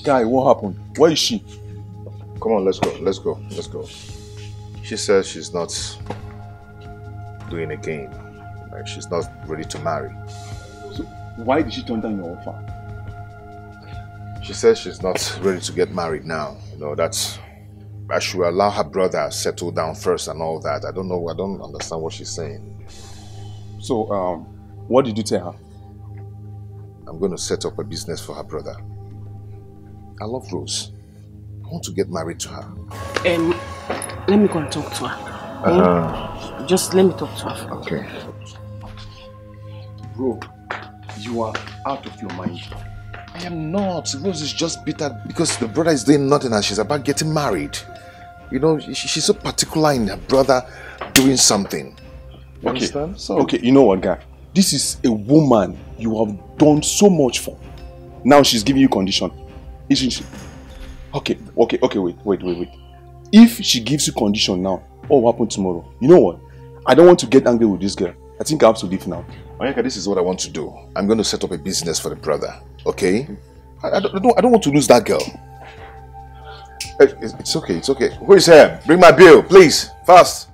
Guy, what happened? Where is she? Come on, let's go. She says she's not doing a game. Like she's not ready to marry. So, why did she turn down your offer? She says she's not ready to get married now. You know, that's... I should allow her brother settle down first and all that. I don't know, I don't understand what she's saying. So, what did you tell her? I'm going to set up a business for her brother. I love Rose. I want to get married to her. Let me go and talk to her. Just let me talk to her. Okay. Bro, you are out of your mind. I am not. Rose is just bitter because the brother is doing nothing and she's about getting married. You know, she's so particular in her brother doing something. You understand? So, okay, you know what, guy? This is a woman you have done so much for. Now she's giving you condition. Isn't she? Okay, wait. If she gives you condition now, what will happen tomorrow? You know what? I don't want to get angry with this girl. I think I have to leave now. Onyeka, this is what I want to do. I'm going to set up a business for the brother. Okay? I don't want to lose that girl. It's okay. Who is here? Bring my bill, please. Fast.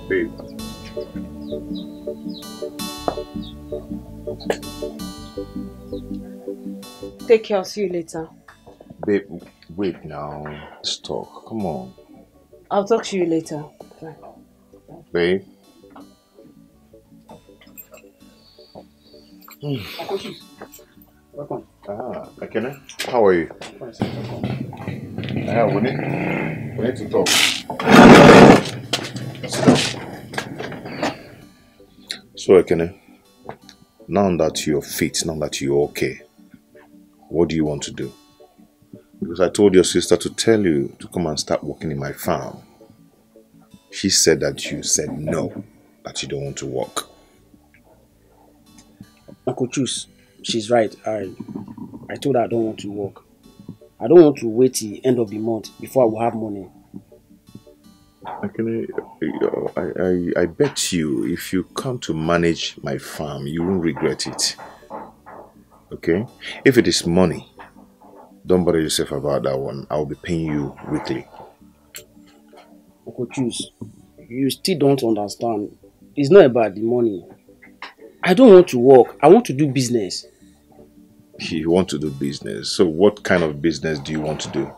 Babe. Take care, I'll see you later. Babe, wait now. Let's talk. Come on. I'll talk to you later. Bye. Babe. Welcome. Ekene, how are you? We need to talk. Sit down. So Ekene, now that you're fit, now that you're okay, what do you want to do? Because I told your sister to tell you to come and start working in my farm. She said that you said no, that you don't want to work. Uncle Chus, she's right. I told her I don't want to work. I don't want to wait till the end of the month before I will have money. I bet you if you come to manage my farm, you won't regret it. Okay? If it is money, don't bother yourself about that one. I'll be paying you weekly. Uncle Chus, you still don't understand. It's not about the money. I don't want to work. I want to do business. You want to do business? So what kind of business do you want to do?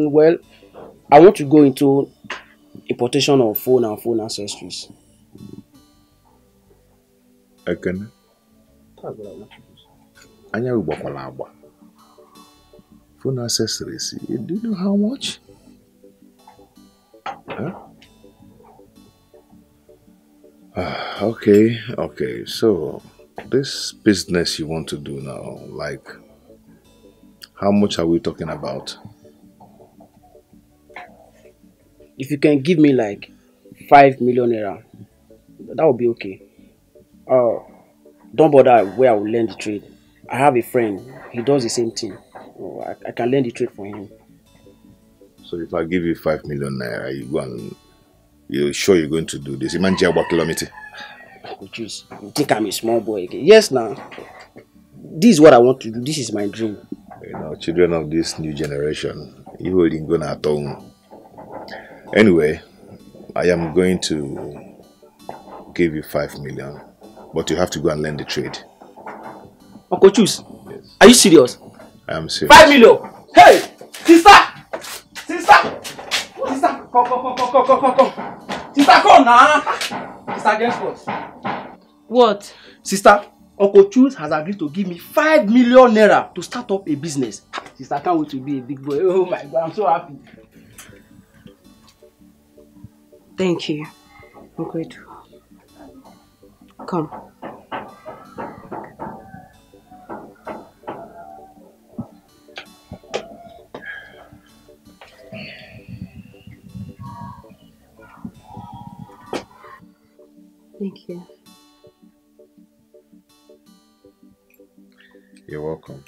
Well, I want to go into importation of phone and phone accessories. Again? That's what I want to do. Phone accessories. Do you know how much? Huh? Okay. So, this business you want to do now, like, how much are we talking about? If you can give me like 5 million naira, that would be okay. Don't bother where I will learn the trade. I have a friend, he does the same thing. I can learn the trade for him. So if I give you 5 million naira, you go and you're sure you're going to do this? You think I'm a small boy again? Yes, now. This is what I want to do. This is my dream. You know, children of this new generation, you ain't gonna atone. Anyway, I am going to give you 5 million, but you have to go and learn the trade. Uncle Chus, yes. Are you serious? I am serious. 5 million! Hey! Sister! Come. Sister, come now! Sister, guess what? What? Sister, Uncle Chus has agreed to give me 5 million naira to start up a business. Sister, I can't wait to be a big boy. Oh my God, I'm so happy. Thank you. I'm grateful. Come. Thank you. You're welcome.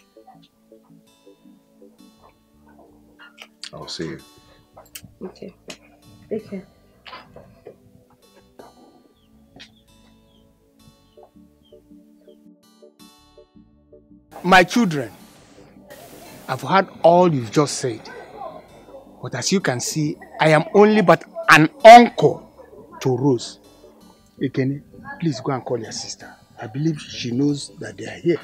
I'll see you. Okay. Take care. My children, I've heard all you've just said. But as you can see, I am only but an uncle to Rose. Ekene, please go and call your sister. I believe she knows that they are here.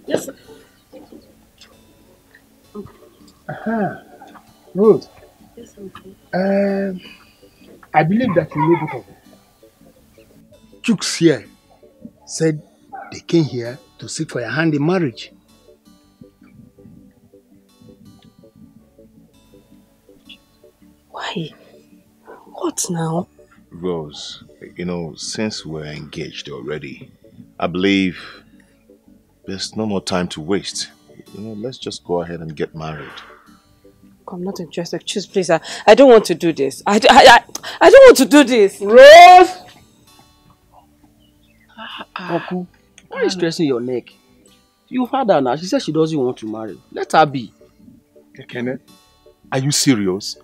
Yes, sir. Rose. Yes, sir. I believe that you know both of them. Chooks here said they came here to seek for your hand in marriage. Why? What now? Rose, you know, since we're engaged already, I believe there's no more time to waste. You know, let's just go ahead and get married. I'm not interested. Choose, please. I don't want to do this. I don't want to do this. Rose! Uncle, why are you stressing your neck? You've heard her now. She said she doesn't want to marry. Let her be. Kenneth, are you serious?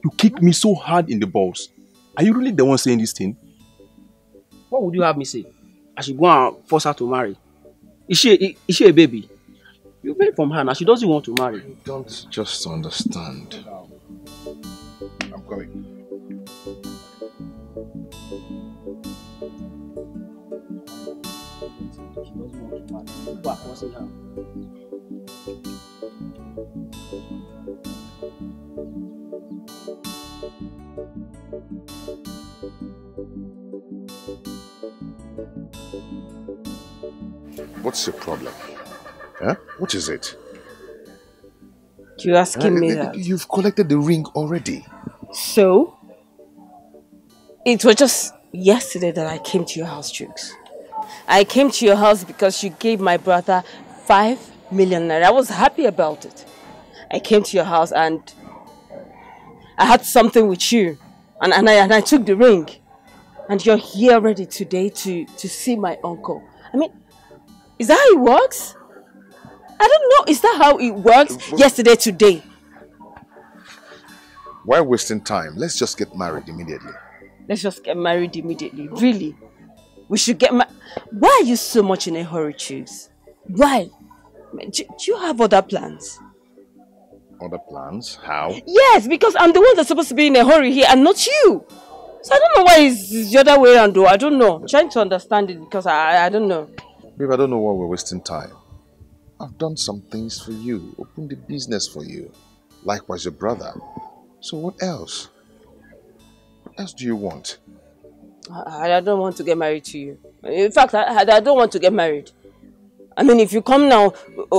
You kicked me so hard in the balls. Are you really the one saying this thing? What would you have me say? I should go and force her to marry. Is she a baby? You pay from her now. She doesn't want to marry. You don't just understand. I'm coming. She doesn't want to marry. People are forcing her. What's your problem? Huh? What is it? You're asking me that? You've collected the ring already. So? It was just yesterday that I came to your house, Jukes. I came to your house because you gave my brother 5 million naira. I was happy about it. I came to your house and I had something with you. And I took the ring. And you're here already today to see my uncle. I mean, is that how it works? I don't know. Is that how it works? Yesterday, today. Why wasting time? Let's just get married immediately. Let's just get married immediately. Really? We should get married. Why are you so much in a hurry, Choose? Why? Do you have other plans? Other plans? How? Yes, because I'm the one that's supposed to be in a hurry here and not you. So I don't know why it's the other way around though. I don't know. I'm trying to understand it because I don't know. Babe, I don't know why we're wasting time. I've done some things for you. Opened the business for you. Likewise your brother. So what else? What else do you want? I don't want to get married to you. In fact, I don't want to get married. I mean, if you come now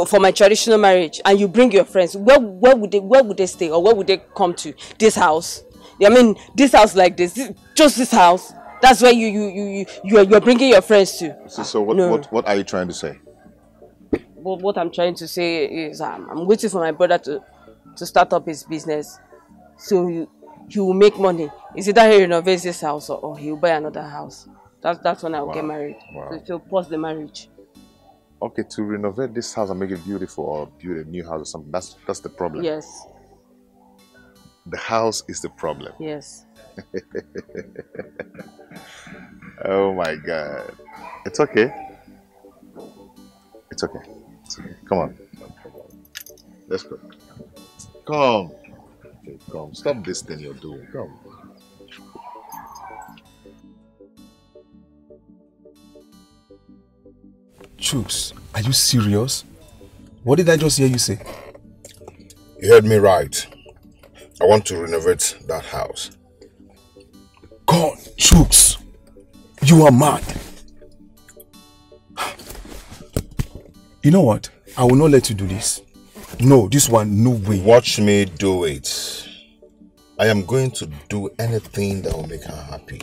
for my traditional marriage and you bring your friends, where would they stay or where would they come to? This house? I mean, this house like this, just this house. That's where you're bringing your friends to. So what are you trying to say? Well, what I'm trying to say is I'm waiting for my brother to start up his business, so he will make money. Is it that he renovates this house or he will buy another house? That's when I will get married. Wow. So he'll pause the marriage. Okay, to renovate this house and make it beautiful or build a new house or something, that's the problem. Yes. The house is the problem. Yes. Oh my God. It's okay. It's okay. It's okay. Come on. Let's go. Come. Okay, come. Stop this thing you're doing. Come. Chooks, are you serious? What did I just hear you say? You heard me right. I want to renovate that house. God, Chooks, you are mad. You know what? I will not let you do this. No, this one, no way. Watch me do it. I am going to do anything that will make her happy.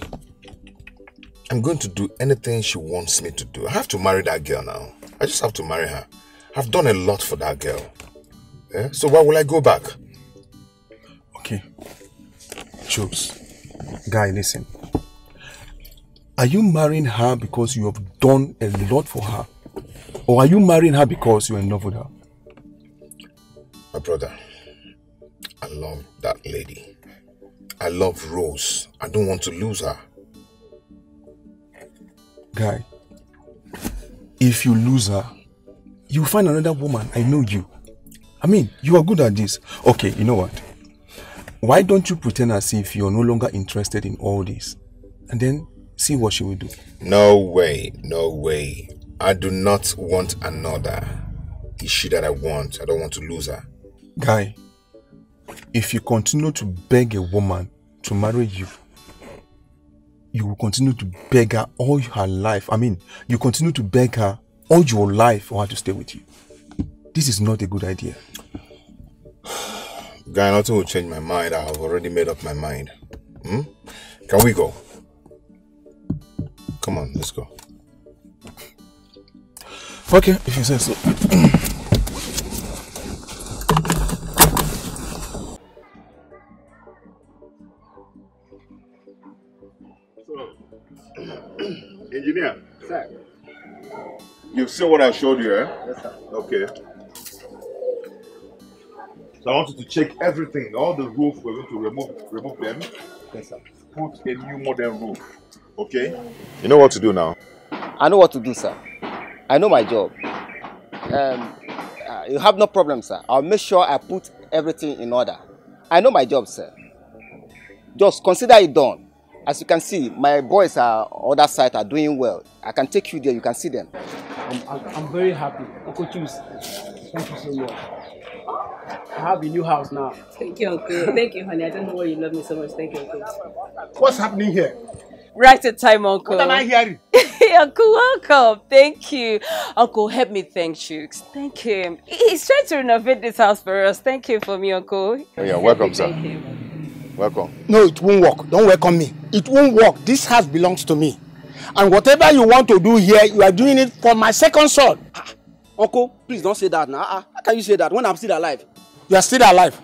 I'm going to do anything she wants me to do. I have to marry that girl now. I just have to marry her. I've done a lot for that girl. Yeah? So why will I go back? Okay. Chooks, Guy, listen. Are you marrying her because you have done a lot for her? Or are you marrying her because you're in love with her? My brother, I love that lady. I love Rose. I don't want to lose her. Guy, if you lose her, you'll find another woman. I know you. I mean, you are good at this. Okay, you know what? Why don't you pretend as if you're no longer interested in all this? And then see what she will do. No way, no way. I do not want another. It's she that I want. I don't want to lose her. Guy, if you continue to beg a woman to marry you, you will continue to beg her all her life. I mean, you continue to beg her all your life for her to stay with you. This is not a good idea. Guy, nothing will change my mind. I have already made up my mind. Can we go? Come on, let's go. Okay, if you say so. Engineer. Sir. You've seen what I showed you, eh? Yes, sir. Okay. So I want you to check everything. All the roof, we're going to remove them. Yes, sir. Put a new modern roof. Okay? You know what to do now? I know what to do, sir. I know my job. You have no problem, sir. I'll make sure I put everything in order. I know my job, sir. Just consider it done. As you can see, my boys are on other side are doing well. I can take you there. You can see them. I'm very happy. Uncle Choose. Thank you so much. I have a new house now. Thank you, Uncle. Thank you, honey. I don't know why you love me so much. Thank you, Uncle. What's happening here? Right at time, Uncle. What am I hearing? Uncle, welcome. Thank you. Uncle, help me thank Chooks. Thank him. He's trying to renovate this house for us. Thank you for me, Uncle. Oh, yeah, welcome, sir. Thank you. Welcome. No, it won't work. Don't welcome me. It won't work. This house belongs to me. And whatever you want to do here, you are doing it for my second son. Uncle, please don't say that now. How can you say that when I'm still alive? You are still alive.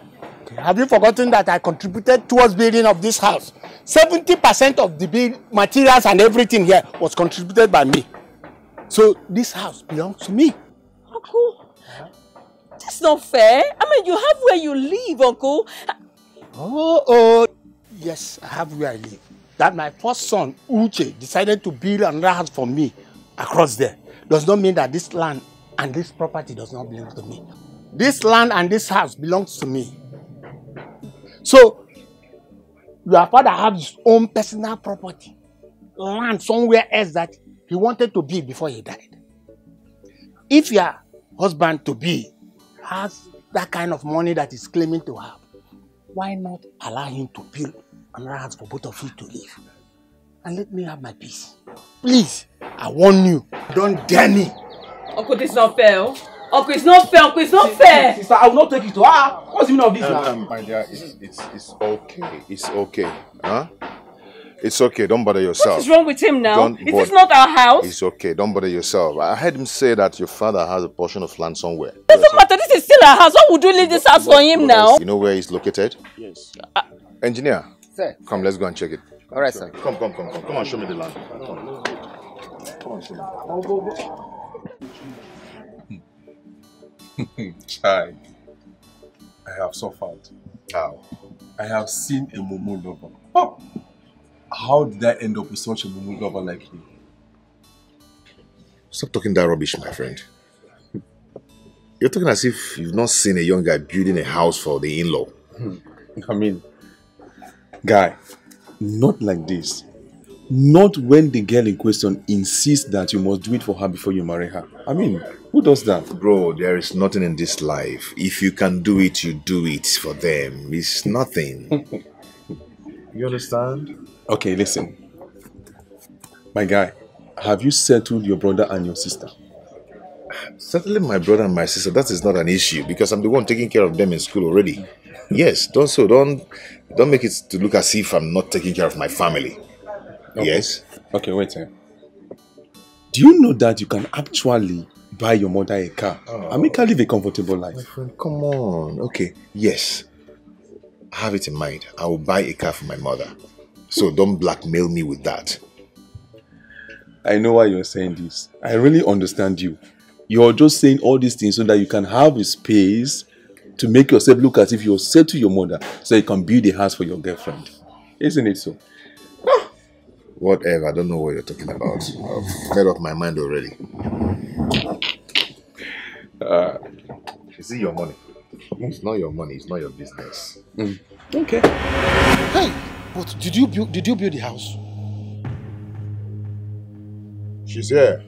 Have you forgotten that I contributed towards building of this house? 70% of the materials and everything here was contributed by me. So this house belongs to me. Uncle, that's not fair. I mean, you have where you live, Uncle. Oh, yes, I have where I live. That my first son, Uche, decided to build another house for me across there does not mean that this land and this property does not belong to me. This land and this house belongs to me. So, your father has his own personal property, land somewhere else that he wanted to build before he died. If your husband-to-be has that kind of money that he's claiming to have, why not allow him to build another house for both of you to live? And let me have my peace. Please, I warn you, don't dare me. Uncle, this is not fair. Uncle, it's not fair. Uncle, it's not fair. Sister, I will not take it to what's the meaning of this now? My dear, it's okay. It's okay. Huh? It's okay. Don't bother yourself. What is wrong with him now? Is this not our house? It's okay. Don't bother yourself. I heard him say that your father has a portion of land somewhere. Doesn't matter. This is still our house. Why would we leave this house for him now? You know where he's located? Yes. Engineer. Sir. Come, let's go and check it. All right, sir. Come and show me the land. Come on, show me. Child, I have suffered. How? I have seen a mumu lover. Oh, how did I end up with such a mumu lover like you? Stop talking that rubbish, my friend. You're talking as if you've not seen a young guy building a house for the in-law. I mean, guy, not like this. Not when the girl in question insists that you must do it for her before you marry her. I mean, who does that? Bro, there is nothing in this life. If you can do it, you do it for them. It's nothing. You understand? Okay, listen. My guy, have you settled your brother and your sister? Settling my brother and my sister, that is not an issue because I'm the one taking care of them in school already. Yes, don't make it to look as if I'm not taking care of my family. Okay. Yes. Okay, wait. Do you know that you can actually buy your mother a car and make her live a comfortable life? My friend, come on. Okay, yes. I have it in mind. I will buy a car for my mother So don't blackmail me with that. I know why you're saying this. I really understand you. You're just saying all these things so that you can have a space to make yourself look as if you're said to your mother so you can build a house for your girlfriend. Isn't it so? Whatever, I don't know what you're talking about. I've made up my mind already. Is it your money? It's not your money, it's not your business. Okay. Hey, but did you build the house? She's here.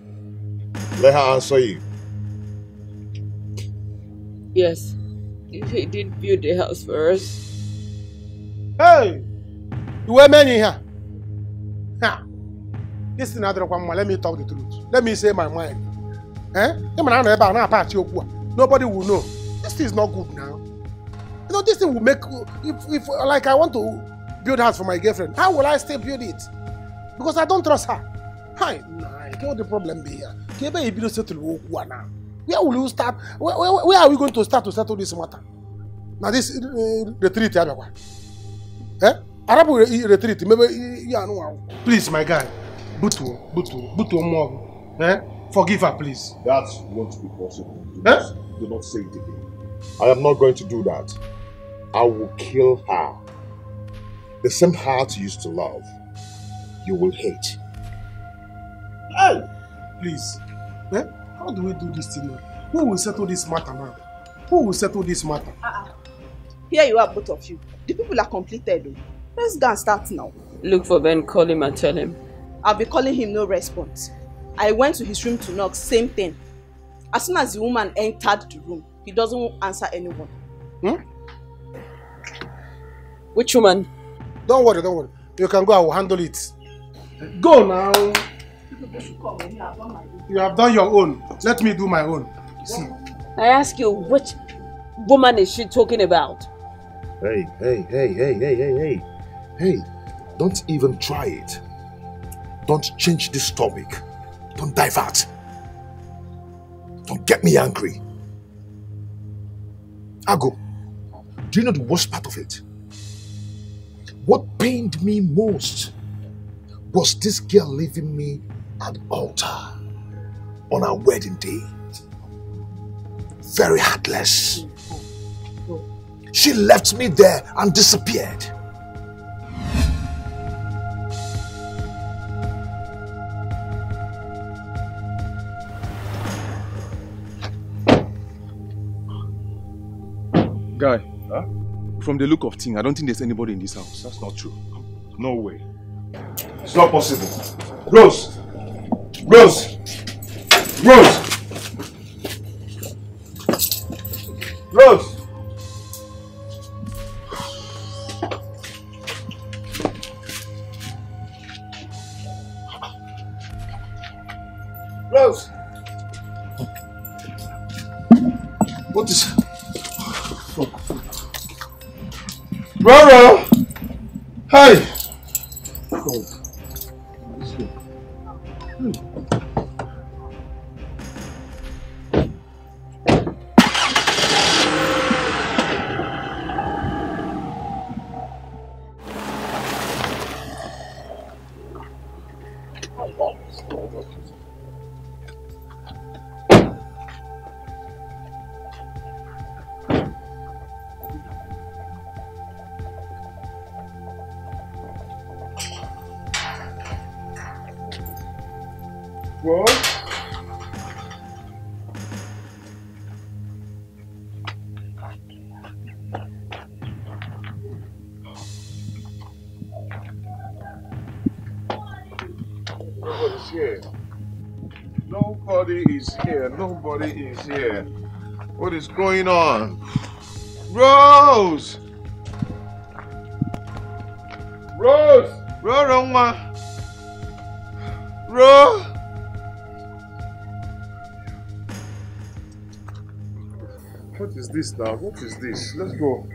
Let her answer you. Yes, he did build the house for us. Hey, you were many here. Ha. This is another one. Let me talk the truth. Let me say my mind. Nobody will know. This thing is not good now. You know, this thing will make, if like I want to build a house for my girlfriend, how will I still build it? Because I don't trust her. Hi, what the problem be here? Where will you start? Where are we going to start to settle this matter? Now this retreat, Arab retreat, maybe please, my guy, Butu more. Forgive her, please. That won't be possible. Do not say it again. I am not going to do that. I will kill her. The same heart you used to love, you will hate. Hey, please. How do we do this thing now? Who will settle this matter now? Who will settle this matter? Here you are, both of you. The people are completed though. Let's go and start now. Look for Ben, call him and tell him. I'll be calling him, no response. I went to his room to knock, same thing. As soon as the woman entered the room, he doesn't answer anyone. Which woman? Don't worry. You can go, I will handle it. Go now. You have done your own. Let me do my own. See. I ask you, which woman is she talking about? Hey. Don't even try it. Don't change this topic. Don't divert. Don't get me angry. Ago, do you know the worst part of it? What pained me most was this girl leaving me at the altar on our wedding day. Very heartless. She left me there and disappeared. Guy, from the look of things, I don't think there's anybody in this house. That's not true. No way. It's not possible. Rose! Rose! What is... Roro! Hey! Nobody is here. What is going on? Rose! Rose! Rose! What is this now? What is this? Let's go.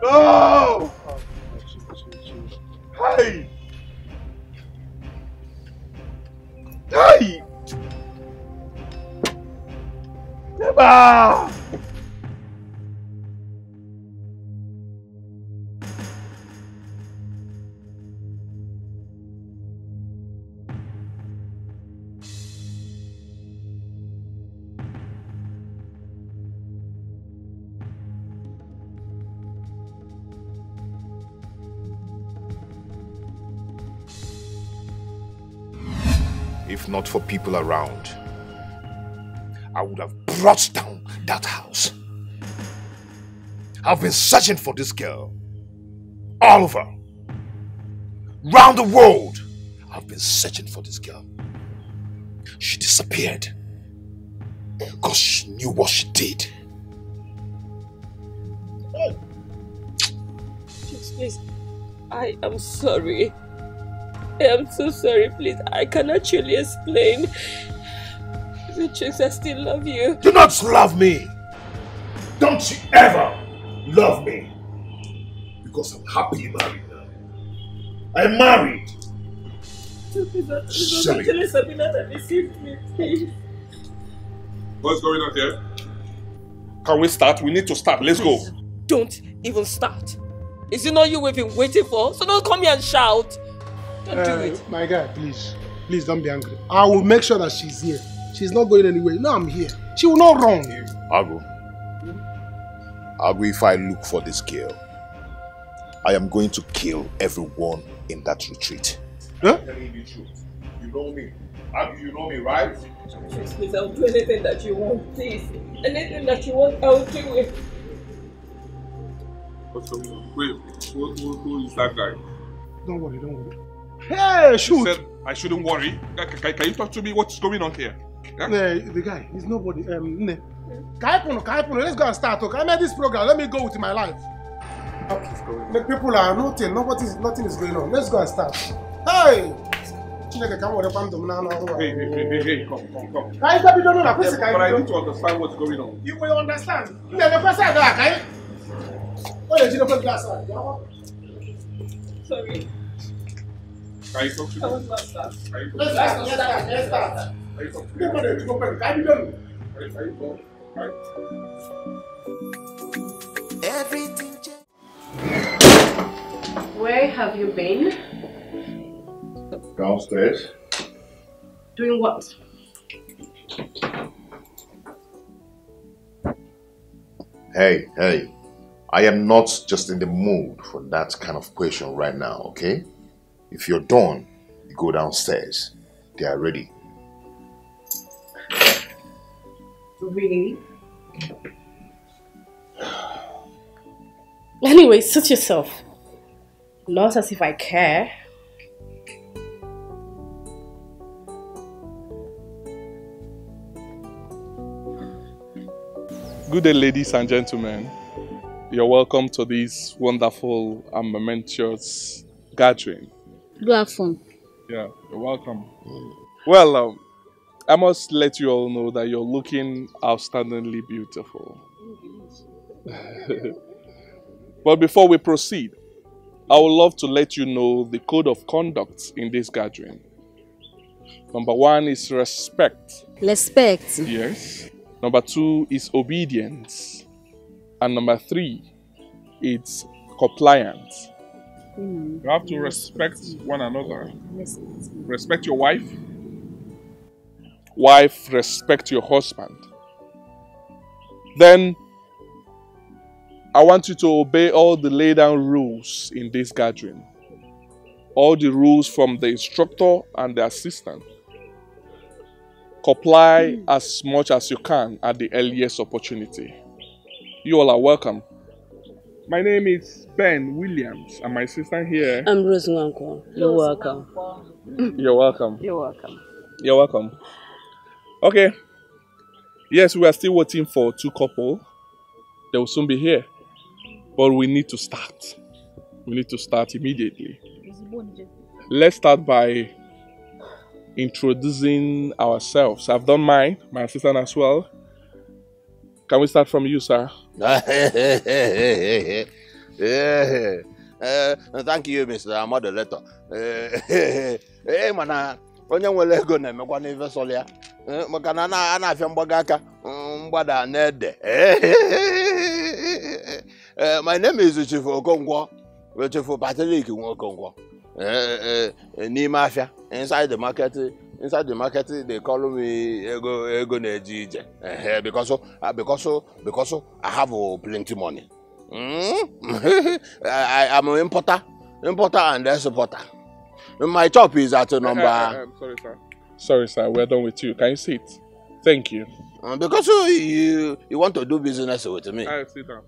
No! Hey! Hey! Never! If not for people around, I would have brought down that house. I've been searching for this girl all over. Round the world, I've been searching for this girl. She disappeared because she knew what she did. Please, I am sorry. I am so sorry, please. I can actually explain. Chicks, I still love you. Do not love me! Don't you ever love me! Because I'm happily married now. I'm married! Actually, Sabina that deceived me, please. What's going on here? Can we start? We need to start. Let's go. Don't even start. Is it not you we've been waiting for? So don't come here and shout. Don't do it. My guy, please. Please don't be angry. I will make sure that she's here. She's not going anywhere. You know I'm here. She will not run. I'll go. If I look for this girl, I am going to kill everyone in that retreat. Huh? Tell me the truth. You know me. You know me, right? Please, I'll do anything that you want, please. Anything that you want, I'll do it. What's going on? Wait, who is that guy? Don't worry. Hey, shoot! You said I shouldn't worry. Can you talk to me? What's going on here? Yeah? The guy, he's nobody. Kaipuno, let's go and start. Okay, I made this program. Let me go with my life. Okay. The people are nothing. Nothing is going on. Let's go and start. Hey! Hey, come. Guys, let me know that. But I need to understand what's going on. You will understand. Sorry. Can you talk to me? I was not that. Let's start. Everything. Where have you been? Downstairs. Doing what? Hey. I am not just in the mood for that kind of question right now, okay? If you're done, you go downstairs. They are ready. Really? Anyway, suit yourself. Not as if I care. Good day, ladies and gentlemen. You're welcome to this wonderful and momentous gathering. Go have fun. Yeah, you're welcome. Well, I must let you all know that you're looking outstandingly beautiful. But before we proceed, I would love to let you know the code of conduct in this gathering. Number 1 is respect. Respect. Yes. Number 2 is obedience. And number 3, it's compliance. You have to respect one another. Respect your wife. Wife, respect your husband. Then, I want you to obey all the laid down rules in this gathering. All the rules from the instructor and the assistant. Comply as much as you can at the earliest opportunity. You all are welcome. My name is Ben Williams, and my sister here. I'm Rose Nwanko. You're welcome. You're welcome. You're welcome. You're welcome. Okay. Yes, we are still waiting for 2 couples. They will soon be here. But we need to start. We need to start immediately. Let's start by introducing ourselves. I've done mine, my assistant as well. Can we start from you, sir? Thank you, Mr. Moderator. Mana, onye nwere ego na-emekwa n'ife solia. Maka na na-afịa mgbaga aka mgbada na-ede. My name is Chief Okongwo. Chief Patrick Okongwo. N'ime afịa, inside the market they call me ego na-eje ije. Because I have plenty money. I am an importer and exporter. My job is at number. Sorry, sir. We're done with you. Can you sit? Thank you. Because you want to do business with me. Sit down.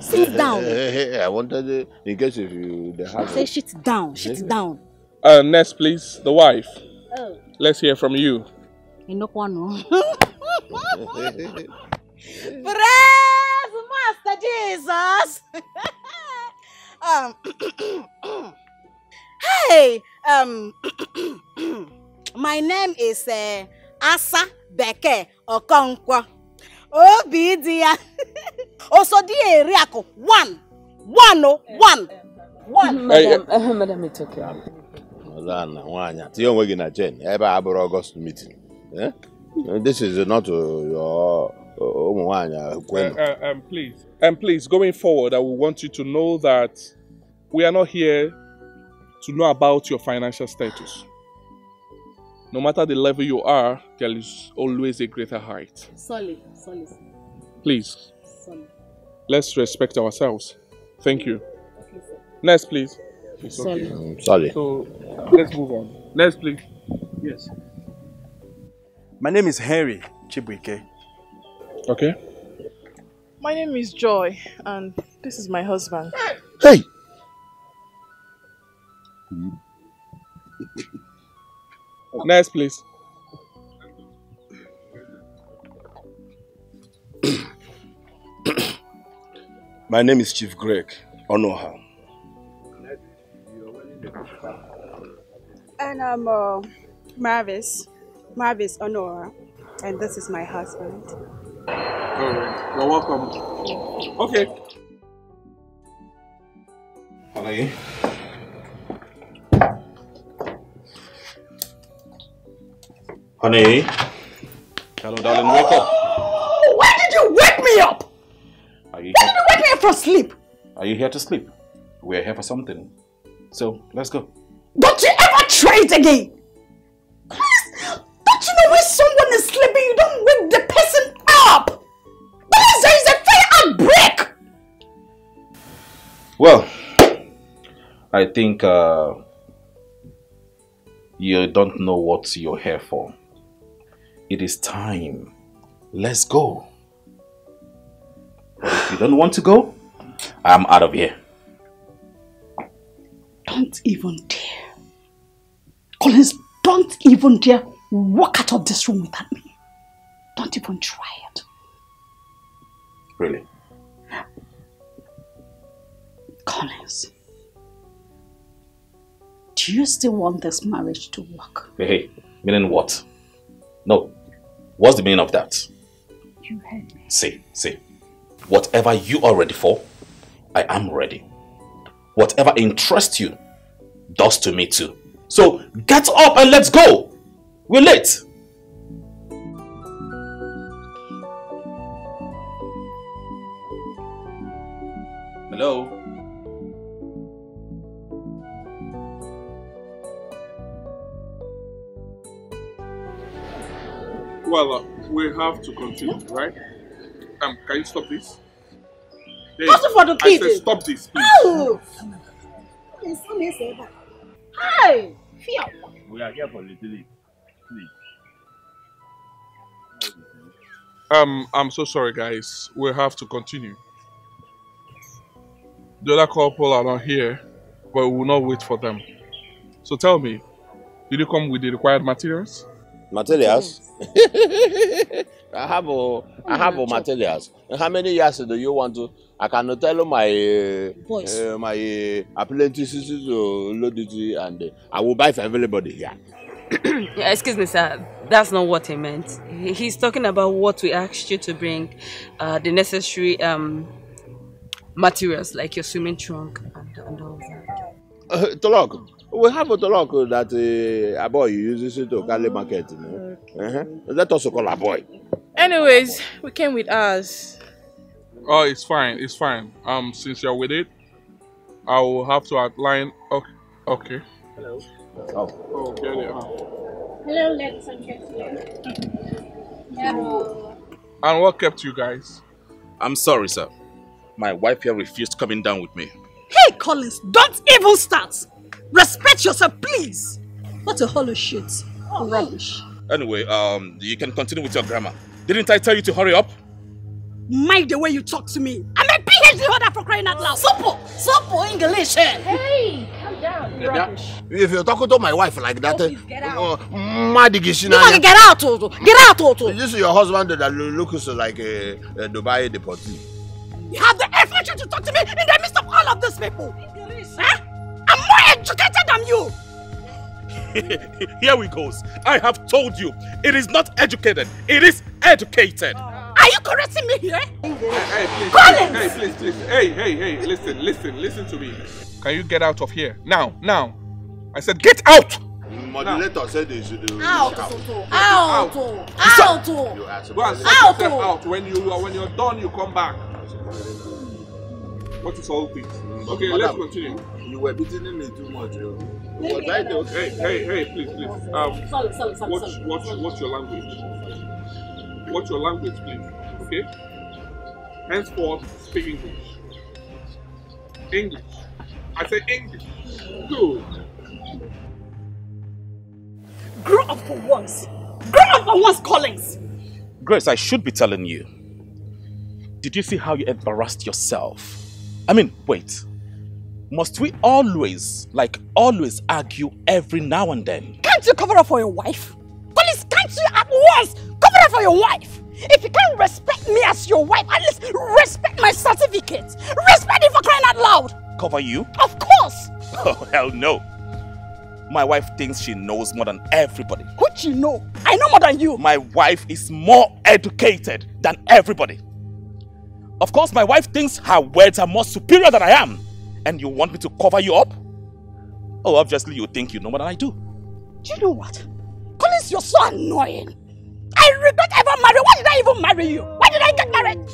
Sit down. I wanted in case if you have. Say shit down. Shit down. Next, please. The wife. Oh. Let's hear from you. Praise Master Jesus. Hey, my name is Asa Dikeh Okonkwo. Obidia. Also the Riako. One. Madam, it's okay. August meeting. This is not your. Please, going forward, I will want you to know that we are not here to know about your financial status. No matter the level you are, there is always a greater height. Solid. Please, Solid. let's respect ourselves. Thank you. Next, please. Okay. Sorry. So, let's move on. Next, please. Yes. My name is Henry Chibuike. Okay. My name is Joy, and this is my husband. Hey! Next, please. My name is Chief Greg Onoha. And I'm Marvis Honora, and this is my husband. Alright, you're welcome. Okay. Honey. Honey. Hello, darling, wake up. Oh, why did you wake me up? Why did you wake me up for sleep? Are you here to sleep? We're here for something. So, let's go. Don't you ever try it again! Please, don't you know when someone is sleeping, you don't wake the person up! Because there is a fire outbreak! Well, I think you don't know what you're here for. It is time. Let's go. But if you don't want to go, I'm out of here. Don't even dare. Collins, don't even dare walk out of this room without me. Don't even try it. Really? Collins, do you still want this marriage to work? Hey, meaning what? No. What's the meaning of that? You heard me. See. Whatever you are ready for, I am ready. Whatever interests you, does to me too. So get up and let's go. We're late. Hello? Well, we have to continue, right? Can you stop this? Hey, for the I said stop this, please. Oh! Hey! We are here for little. Please. I'm so sorry, guys. We have to continue. The other couple are not here, but we will not wait for them. So tell me, did you come with the required materials? Materials? I have materials. How many years do you want to? I can tell you my apprentices to load it, and I will buy for everybody here. Excuse me, sir. That's not what he meant. He's talking about what we asked you to bring, the necessary materials like your swimming trunk and all that. Tolok. We have a Tolok that a boy uses it to carry market. You know? Okay. Let us call a boy. Anyways, we came with ours. Oh, it's fine. It's fine. Since you're with it, I will have to outline. Okay. Okay. Hello. Oh, there they are. Hello, ladies and gentlemen. Hello. And what kept you guys? I'm sorry, sir. My wife here refused coming down with me. Hey, Collins, don't even start. Respect yourself, please. What a hollow shit. Rubbish. Anyway, you can continue with your grammar. Didn't I tell you to hurry up? Mind the way you talk to me. I'm a PhD holder for crying out loud. Simple English. Hey, calm down. Rubbish. If you're talking to my wife like that, get out. you get out, Toto. Get out, Toto. This is your husband that looks like a Dubai deportee. You have the effort to talk to me in the midst of all of these people. Huh? I'm more educated than you. Here we goes. I have told you, it is not educated, it is educated. Are you correcting me here? Hey, please. Collins! Hey, please. Hey, listen to me. Can you get out of here? Now. I said get out! Modulator said they should do Out! Go and sort yourself out. When you're done, you come back. What is all this? Okay, let's continue. You were beating me too much. Hey, please. What's your language? What's your language, please? Okay? Henceforth, speak English. English. I say English. Good. Grow up for once. Grow up for once, Collins. Grace, I should be telling you. Did you see how you embarrassed yourself? I mean, wait. Must we always argue every now and then? Can't you cover up for your wife? Collins, can't you at once cover up for your wife? If you can't respect me as your wife, at least respect my certificate. Respect it for crying out loud. Cover you? Of course. Oh, hell no. My wife thinks she knows more than everybody. What you know? I know more than you. My wife is more educated than everybody. Of course, my wife thinks her words are more superior than I am. And you want me to cover you up? Oh, obviously you think you know more than I do. Do you know what? Collins, you're so annoying. I regret ever marrying. Why did I even marry you? Why did I get married?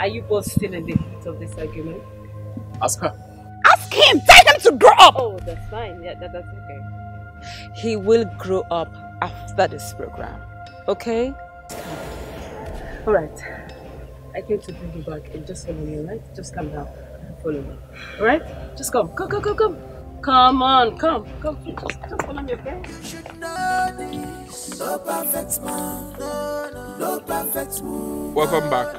Are you both still in the heat of this argument? Ask her. Ask him. Tell him to grow up. Oh, that's fine. Yeah, that's okay. He will grow up after this program. Okay? Alright. I came to bring you back and just follow me, alright? Just come down and follow me. Alright? Just come. Come. Come on, come. Just follow me, okay? Welcome back.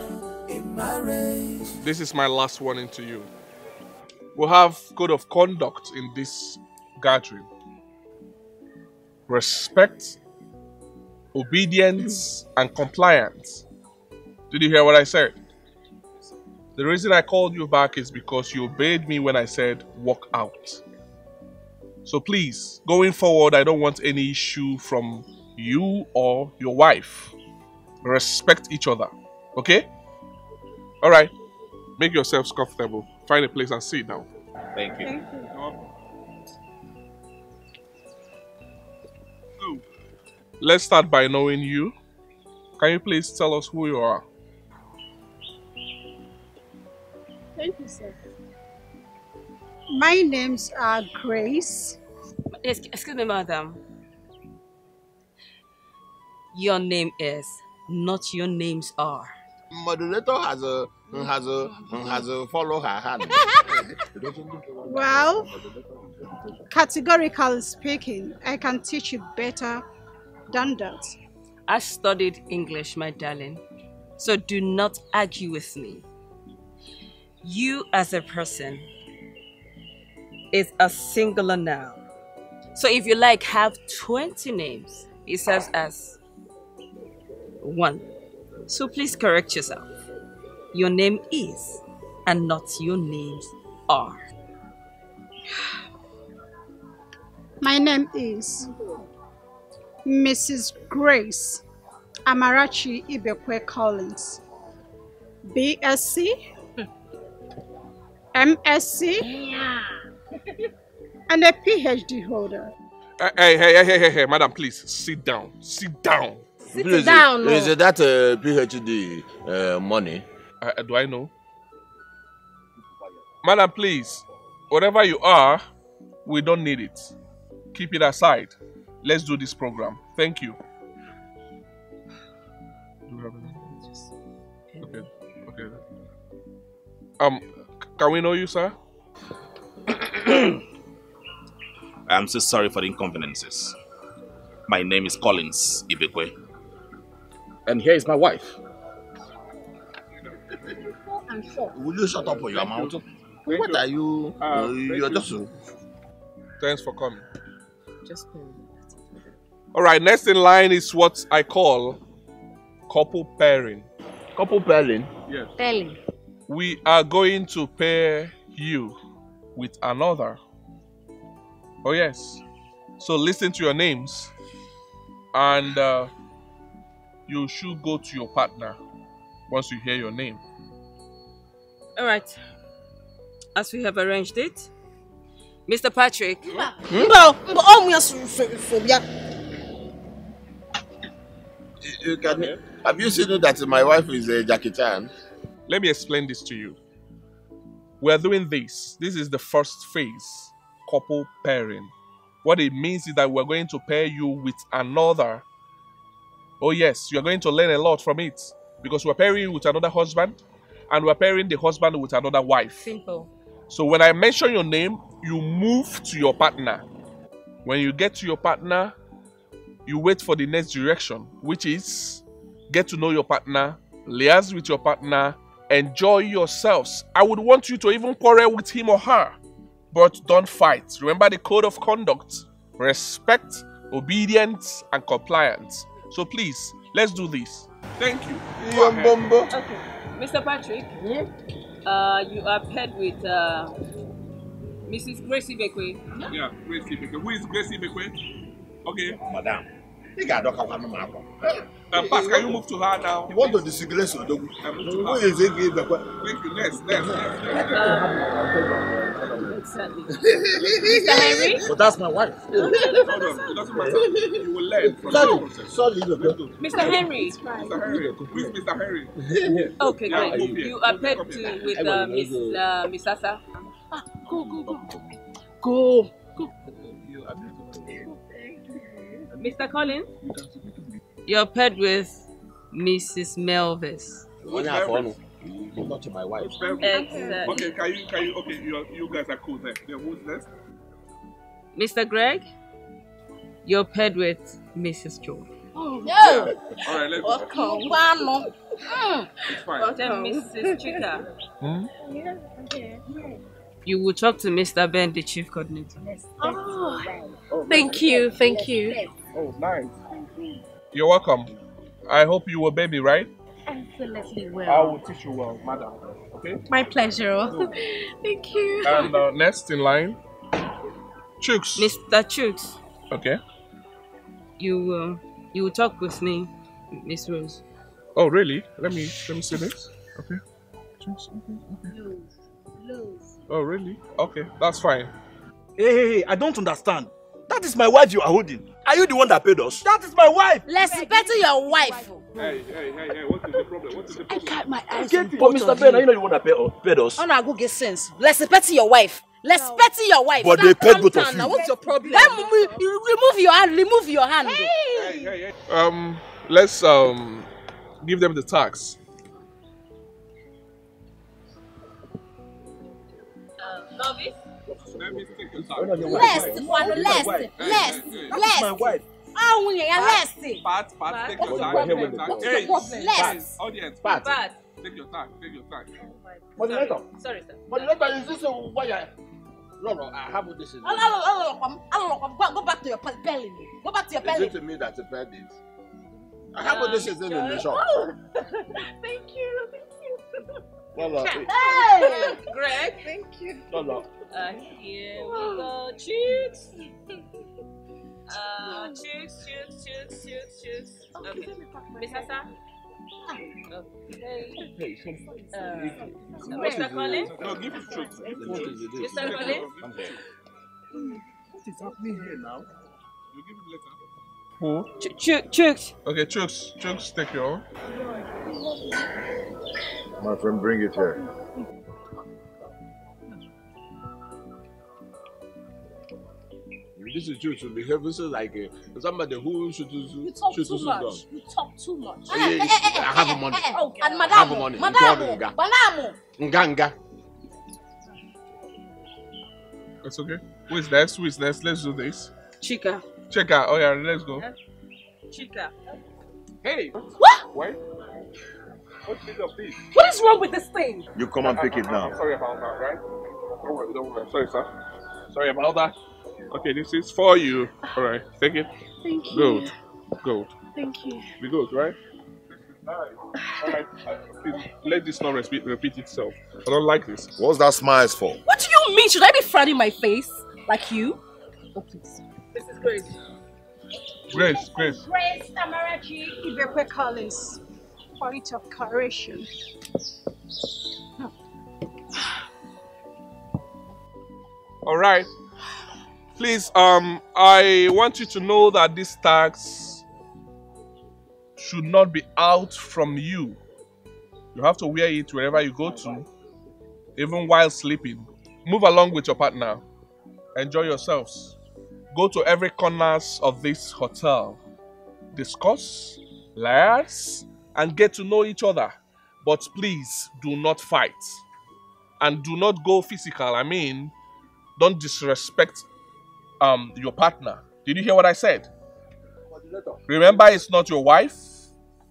This is my last warning to you. We'll have code of conduct in this gathering. Respect, obedience, and compliance. Did you hear what I said? The reason I called you back is because you obeyed me when I said walk out. So please, going forward, I don't want any issue from you or your wife. Respect each other, okay? Alright, make yourselves comfortable. Find a place and sit down. Thank you. So, let's start by knowing you. Can you please tell us who you are? Thank you, sir. My names are Grace. Excuse me, madam. Your name is, not your names are. Modulator has a follow her hand. Well, categorically speaking, I can teach you better than that. I studied English, my darling, so do not argue with me. You as a person is a singular noun. So if you like, have 20 names. It serves as one. So please correct yourself. Your name is, and not your names are. My name is Mrs. Grace Amarachi Ibeh Collins. BSc, MSc, and a PhD holder. Hey, madam, please sit down. Sit down. Sit down. Is that PhD money? Do I know? Madam, please, whatever you are, we don't need it. Keep it aside. Let's do this program. Thank you. Okay. Can we know you, sir? I'm so sorry for the inconveniences. My name is Collins Ibeh. And here is my wife. Will you shut up for your mouth? What are you? You're just. Thanks for coming. All right, next in line is what I call couple pairing. Couple pairing? Yes. Pairing. We are going to pair you with another. Oh yes. So listen to your names and you should go to your partner once you hear your name. All right. As we have arranged it, Mr. Patrick. Have you seen that my wife is a Jackie Chan? Let me explain this to you. We are doing this. This is the first phase, couple pairing. What it means is that we're going to pair you with another. Oh yes, you're going to learn a lot from it because we're pairing you with another husband and we're pairing the husband with another wife. Simple. So when I mention your name, you move to your partner. When you get to your partner, you wait for the next direction, which is get to know your partner, liaise with your partner, enjoy yourselves. I would want you to even quarrel with him or her, but don't fight. Remember the code of conduct: respect, obedience, and compliance. So please, let's do this. Thank you. Okay, Mr. Patrick, you are paired with Mrs. Gracie Ibeh. Yeah, Gracie Ibeh. Who is Gracie Ibeh? Okay. Madam. Pass, can you move to her now? You want to disgrace your dog? Who is it? Thank you. Next. Exactly. Mr. Henry? But that's my wife. Hold on. It doesn't matter. You will learn from the process. Mr. Henry? Mr. Henry. Who is Mr. Henry? Okay, great. You are paired with Miss Asa. Go. Mr. Collins? You're paired with Mrs. Melvis. Not my wife. Exactly. Okay, can you? Okay, you guys are cool there. Who's next? Mr. Greg, you're paired with Mrs. George. Oh, no. All right, let's go. It's fine. Then Mrs. Chika. Yeah, okay. You will talk to Mr. Ben, the chief coordinator. Oh, thank you. Oh, nice. You're welcome. I hope you obey me, right? Absolutely well. I will teach you well, madam. Okay? My pleasure. Thank you. And next in line, Chooks. Mr. Chooks. Okay. You will talk with me, Miss Rose. Oh, really? Let me see this. Okay. Chooks. Okay. Oh, really? Okay, that's fine. Hey, I don't understand. That is my wife you are holding. Are you the one that paid us? That is my wife. Respect your wife. Hey, what is the problem? I got my eyes on Mr. Ben, are you not the one that paid us? Oh, no, go get sense. Respect your wife. Respect your wife. But they paid both of you. Now, what's your problem? Remove your hand. Remove your hand. Hey. Let's give them the tax. Novice? Let me take your tax. Less. My wife. Oh, less. Pat, take your tax. What's your problem? Less. Audience, Pat. Take your tax. Sorry, sir. Moderator, is this why I... No, I have this in Go back to your belly. Go back to your belly. Is it to me that the bed is? I have this in the shop. Thank you. Well, Hey, Greg. Thank you. No. Here we go. Chooks. Chooks. Okay. Miss Asa, Hey, Mr. Collins? No, give it truth. Mr. Collins? What is happening here now? You give it later. Who? Chooks. Okay, Chooks, take your own. My friend, bring it here. This is true. To behave like somebody who should You talk too much. You talk too much. I have money. Oh, and I have money. Madam. Nga. It's okay. Who is next? Let's do this. Chika. Chika. Oh yeah, let's go. Chika. Hey. What? Why? What's the of this? What is wrong with this thing? You come and pick it now. I'm sorry about that, right? Don't worry. Sorry, sir. Sorry about that. Okay, this is for you. All right, take it. Thank you. Good. Thank you. Be good, right? All right. Please, let this not repeat itself. I don't like this. What's that smiles for? What do you mean? Should I be frowning my face like you? Oh, please. This is Grace. Grace. Grace Tamarachi Ibeh Collins. Point of correction. All right. Please, I want you to know that this tax should not be out from you. You have to wear it wherever you go to, even while sleeping. Move along with your partner. Enjoy yourselves. Go to every corners of this hotel. Discuss, liaise, and get to know each other. But please do not fight. And do not go physical. I mean, don't disrespect your partner. Did you hear what I said? Remember, it's not your wife,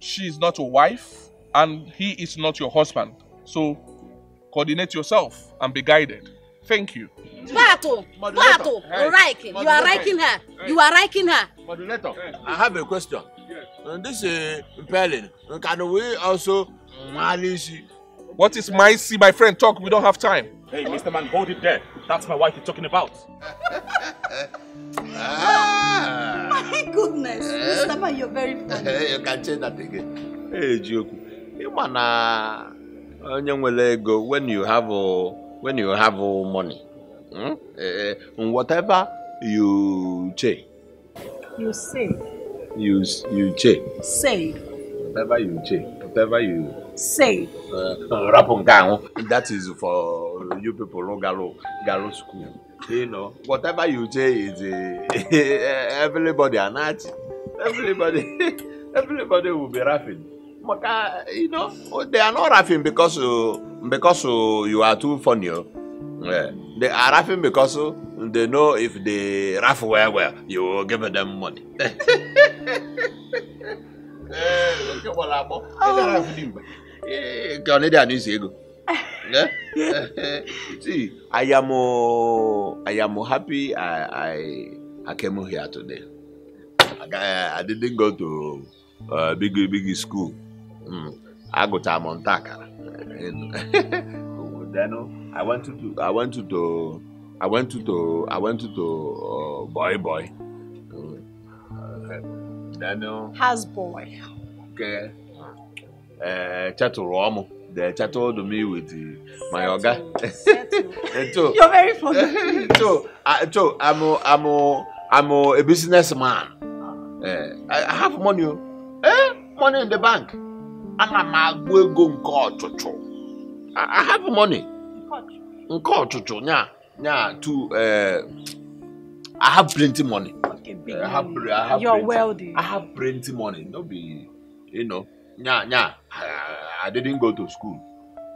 she is not your wife, and he is not your husband. So coordinate yourself and be guided. Thank you. Bato, you are raking her. You are raking her. Modulator, I have a question. This is Perlin. Can we also What is my see, my friend? Talk. We don't have time. Hey, Mr. Man, hold it there. That's my wife you're talking about. My goodness, Mr. Man, you're very funny. You can say that again. Hey, Joku. You wanna go when you have money. Whatever you say. You say. You say. Say. Whatever you say. Whatever you say. That is for you people who Galo school. You know, whatever you say is everybody are not. Everybody will be laughing. You know, they are not laughing because you are too funny. They are laughing because they know if they laugh well, you will give them money. See, I am happy I came here today. I didn't go to big school. I go to Montaka. Then I went to boy. Then Has boy. Okay. Chattel they chatted me with my yoga. You're very funny. So I'm a businessman. I have money. Money in the bank. And I'm going to go. I have money. I have plenty money. You're wealthy. I have plenty money. No be, you know. I didn't go to school.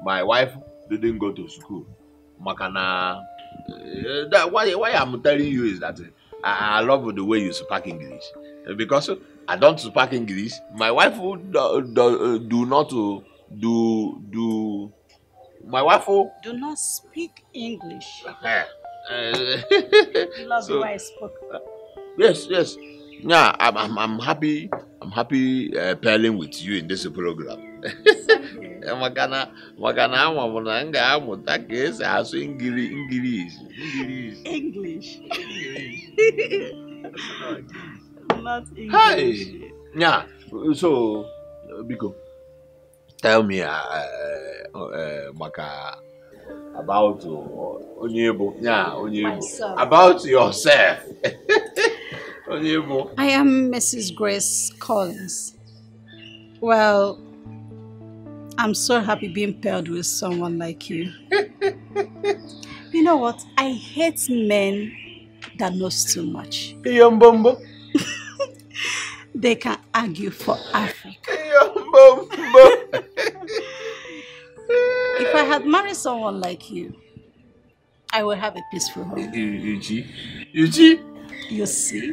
My wife didn't go to school. Makana. Why I'm telling you is that I love the way you speak English. Because I don't speak English. My wife do not speak English. Love the way I spoke. Yes. Yeah, I'm happy. I'm happy pairing with you in this program. English. Not English. Hi. Yeah. So, Biko, tell me Maka, about Onyebo. Yeah, Onyebo. About yourself. Onyebo. I am Mrs. Grace Collins. Well, I'm so happy being paired with someone like you. You know what? I hate men that knows too much. They can argue for Africa. If I had married someone like you, I would have a peaceful home. You see? You see?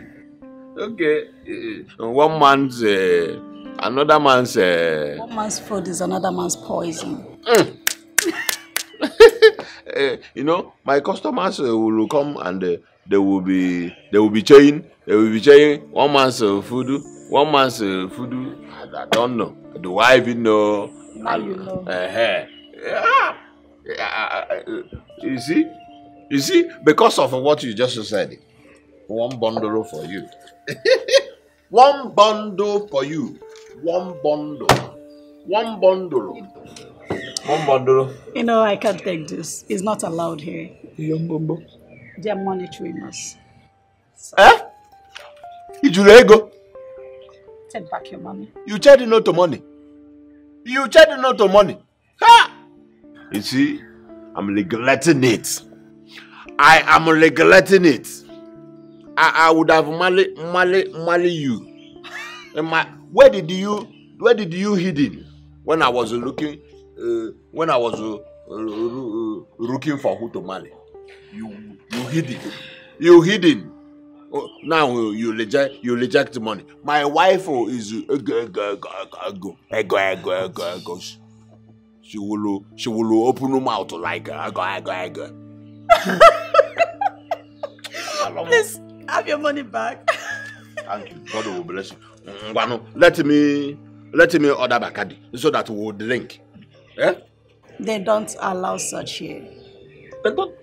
Okay. One man's another man's one man's food is another man's poison. You know, my customers will come and they will be chewing one man's food, one man's food. I don't know. Do I even know? Now you know. You see, because of what you just said, one bundle for you. One bundle for you. One bundle. You know, I can't take this. It's not allowed here. They are monitoring us. Ego. Take back your money. You charge not to money. Ha! You see, I'm regretting it. I am regretting it. I would have marry you. Where did you hidden when I was looking looking for who to marry? You hidden. Oh, now you reject money. My wife is she will open her mouth like Please have your money back. Thank you. God will bless you. Let me order Bacardi so that we will drink. Eh? They don't allow such here. They don't.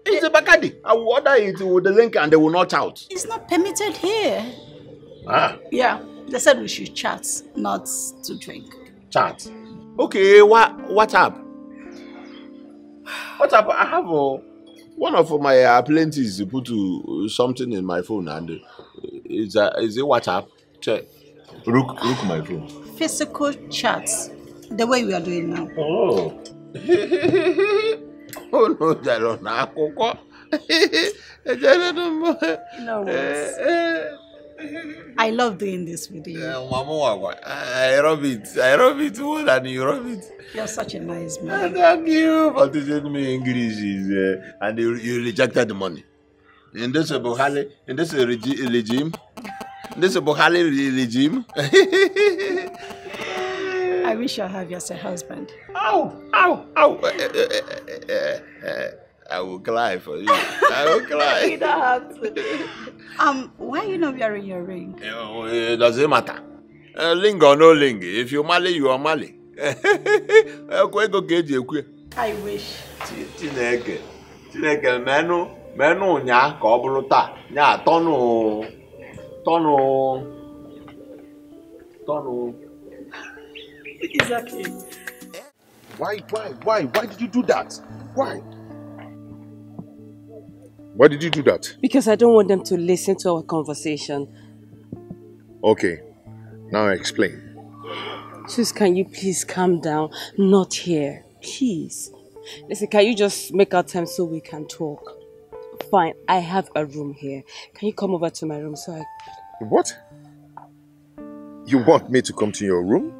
It's a Bacardi. I will order it with the link and they will not out. It's not permitted here. Ah. Yeah, they said we should chat, not to drink. Chat. Okay, what up? What up? I have one of my apprentices put something in my phone and is it WhatsApp? Check. Look my phone. Physical chats, the way we are doing now. Oh. Oh no, No worries. I love doing this with you. I love it more than you love it. You're such a nice man. Thank you for teaching me English, and you rejected the money. In this Buhari regime. I wish I have you as a husband. Ow! I will cry for you. I will cry. You don't have to. Why are you not wearing your ring? It doesn't matter. Ling or no ling. If you marry, you are marry. I wish. Chineke, menu nya ka obulu ta. Nya tonu. Exactly. Why did you do that? Why did you do that? Because I don't want them to listen to our conversation. Okay, now explain. Sis, can you please calm down? Not here, please. Listen, can you just make our time so we can talk? Fine, I have a room here. Can you come over to my room so I... What? You want me to come to your room?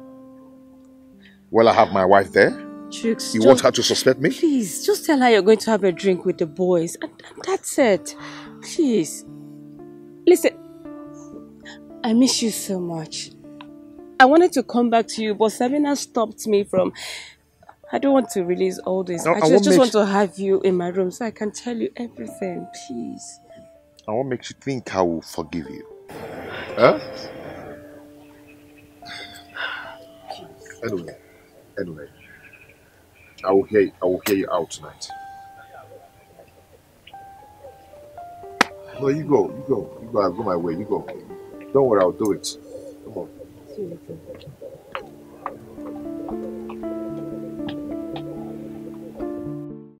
Well, I have my wife there. Tricks, you want her to suspect me? Please, just tell her you're going to have a drink with the boys. And that's it. Please. Listen, I miss you so much. I wanted to come back to you, but Sabina stopped me from... I don't want to release all this. No, I just want to have you in my room so I can tell you everything, please. I won't make you think I will forgive you. Huh? Anyway. I will hear you out tonight. No, you go. I'll go my way. You go. Don't worry, I'll do it. Come on. See you later.